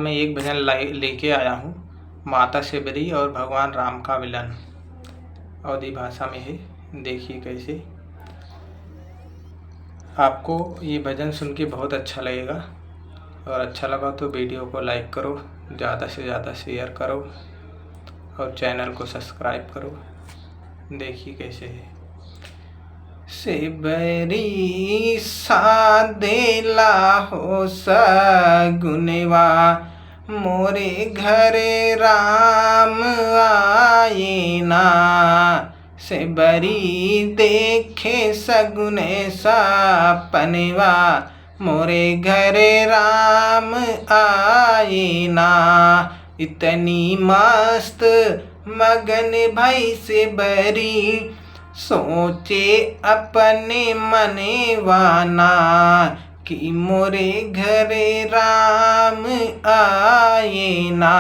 मैं एक भजन लेके आया हूँ, माता शबरी और भगवान राम का मिलन। अवधी भाषा में है। देखिए कैसे। आपको ये भजन सुन के बहुत अच्छा लगेगा और अच्छा लगा तो वीडियो को लाइक करो, ज़्यादा से ज़्यादा शेयर करो और चैनल को सब्सक्राइब करो। देखिए कैसे है। शबरी सादेला हो सगुनवा, मोरे घरे राम आए ना। शबरी देखे सगुने सपनवा, मोरे घरे राम आए ना। इतनी मस्त मगन भई शबरी, सोचे अपने मने वाना, कि मोरे घरे राम आए ना।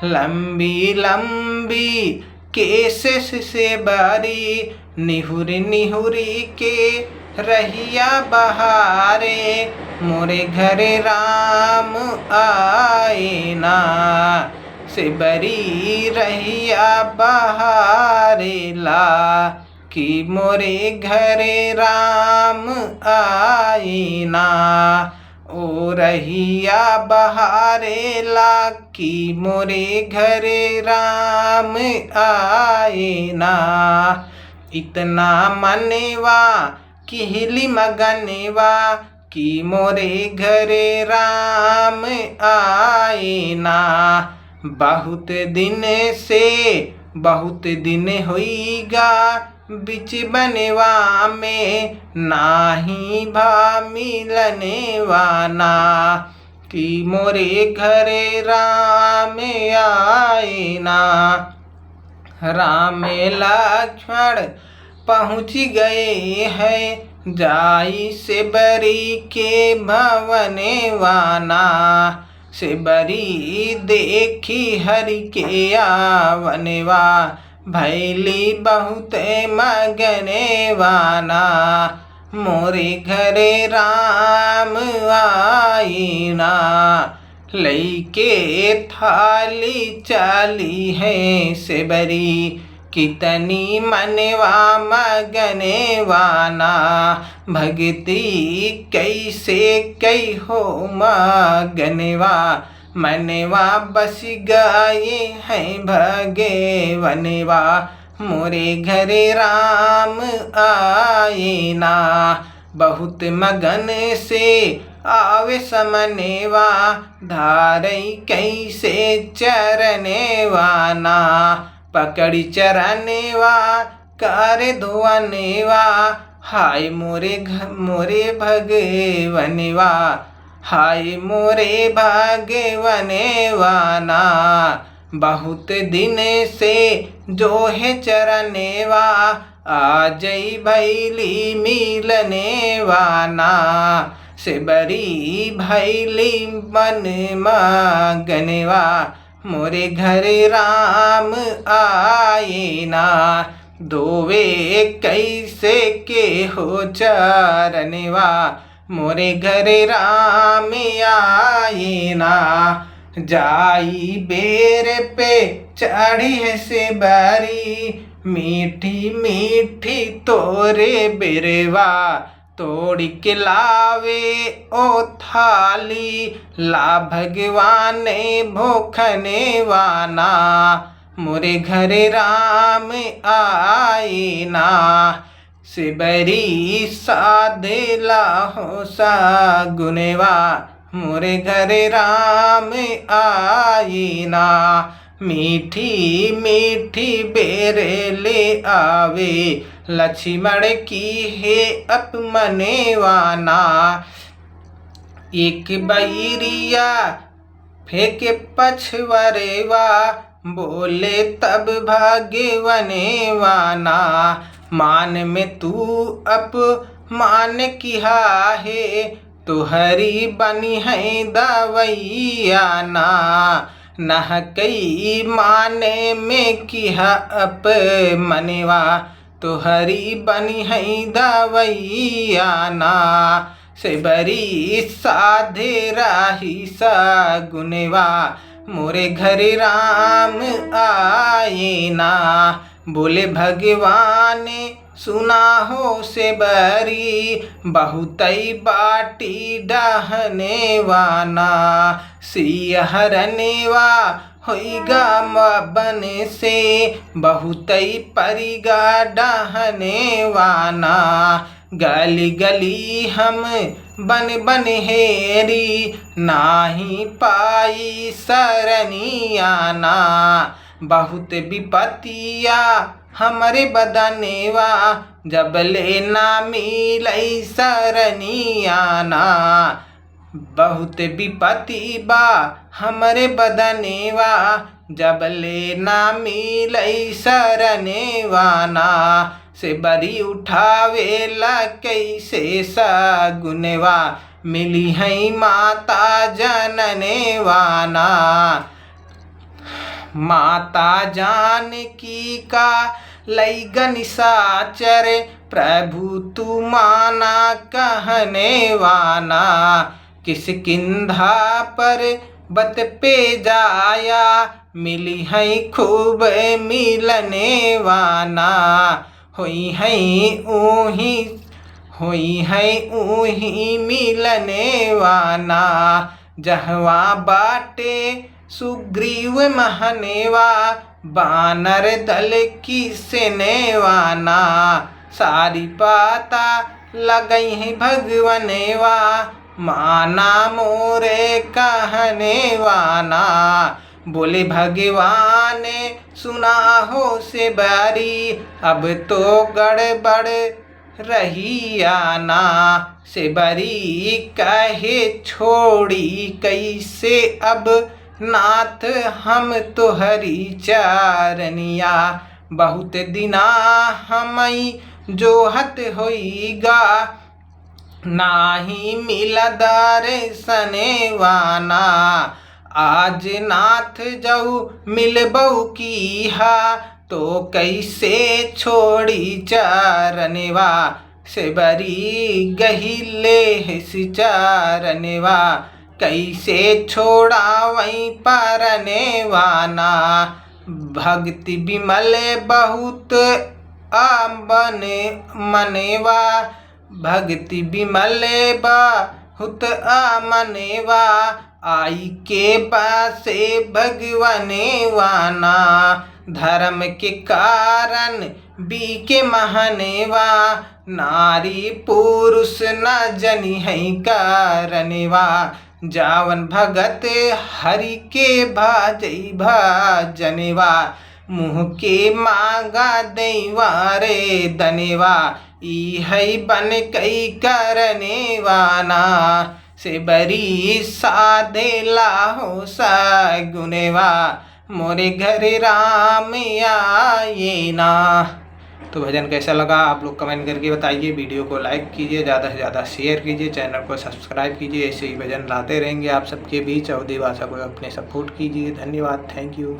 लंबी लंबी केस से बारी, निहुरी निहुरी के रहिया बहारे, मोरे घरे राम आए ना। शबरी रहिया बहारे ला, कि मोरे घरे राम आए ना। ओ रहिया बहारे ला, कि मोरे घरे राम आए ना। इतना मनवा किहली मगनवा, कि मोरे घरे राम आए ना। बहुत दिन होइगा बिच बनवा में, नाही भा मिलने वाना, कि मोरे घरे राम आए ना। राम लक्ष्मण पहुँच गए हैं, जाई शबरी के भवने वाना। शबरी देखी हरि के आवनवा, भैली बहुत मगने वाना, मोरे घरे राम आए ना। लइके थाली चाली है शबरी, कितनी मनवा मगने वाना। भक्ति कैसे कई हो मगनवा, मनवा बस गए हैं भगवनवा, मोरे घरे राम आए ना। बहुत मगन से आवे समनेवा, धारई कैसे चरने वाना। पकड़ी चरनेवा कर धुआनेवा, हाय मोरे भगवनवा, हाय मोरे भगवनवा ना। बहुत दिन से जो है चरनेवा, आ जई भैली मिलने वाना। शबरी भैली मन मगनवा, मोरे घरे राम आए ना। धोवे कैसे के हो चरनवा, मोरे घरे राम आए ना। जाई बेर पे चढ़ी है शबरी, मीठी मीठी तोरे बेरवा, तोड़ के लावे ओ थाली, ला भगवान भूखने वाना, मोरे घरे राम आए ना। शबरी सादेला हो सगुनवा, मोरे घरे राम आए ना। मीठी मीठी बेरे ले आवे, लक्ष्मण की है अपमने वाना। एक बैरिया फेंके पछवरेवा, बोले तब भाग्यवने वाना। मान में तू अपमान किया है, तुहरी बनी है दवैया ना। नह कई माने में किया अपमनवा, तुहरी बनी है दवैया ना। से बरी साधे राही सगुनवा मोरे घर राम आए ना। बोले भगवान सुना हो से बरी बहुतई बाटी डहने वाना। सियहरनेवा होइगा बन से बहुतई परिगा डहने वाना। गली गली हम बन बन हेरी नाही पाई सरनियाना। बहुत विपतिया हमरे बदनेवा जब लेना मिलई सरनियाना। बहुत विपति बा हमरे बदनेवा जब लेना मिलई सरनेवाना। से बरी उठावेला कैसे सगुनवा मिली है माता जननेवाना। माता जानकी का लैगन साचर प्रभु तू माना कहने वाना। किसकिंधा पर बत पे जाया मिली है खूब मिलने वाना। होई है ऊही मिलने वाना। जहवा बाटे सुग्रीव महनेवा बानर दल की सेनेवाना। सारी पाता लगई है भगवनेवा माना मोरे कहने वाना। बोले भगवान सुना हो से बारी अब तो गड़बड़ रही आना। से बरी कहे छोड़ी कैसे अब नाथ हम तोहरी चारनिया। बहुत दिना हमई जोहत होइगा नाही मिलदार सनेवाना। आज नाथ जाऊ मिलबऊ कीहा तो कैसे छोड़ी चारनेवा। से बरी गहिले सिचारनेवा कैसे छोड़ा वहीं परनेवाना। भक्ति विमल बहुत आबन मनेवा भक्ति विमल बहुत आमनेवा। आई के पासे भगवनेवाना। धर्म के कारण बी के महनेवा नारी पुरुष न जनी है कारणवा। जावन भगत हरि के भाजई भाजनेवा मुँह के मांगा देवा रे दनेवा। ई है बन कई करनेवाना। से बरी साधेला हो सगुनवा मोरे घर राम आए ना। तो भजन कैसा लगा आप लोग कमेंट करके बताइए। वीडियो को लाइक कीजिए, ज़्यादा से ज़्यादा शेयर कीजिए, चैनल को सब्सक्राइब कीजिए। ऐसे ही भजन लाते रहेंगे आप सबके बीच। अवधी भाषा को अपने सपोर्ट कीजिए। धन्यवाद, थैंक यू।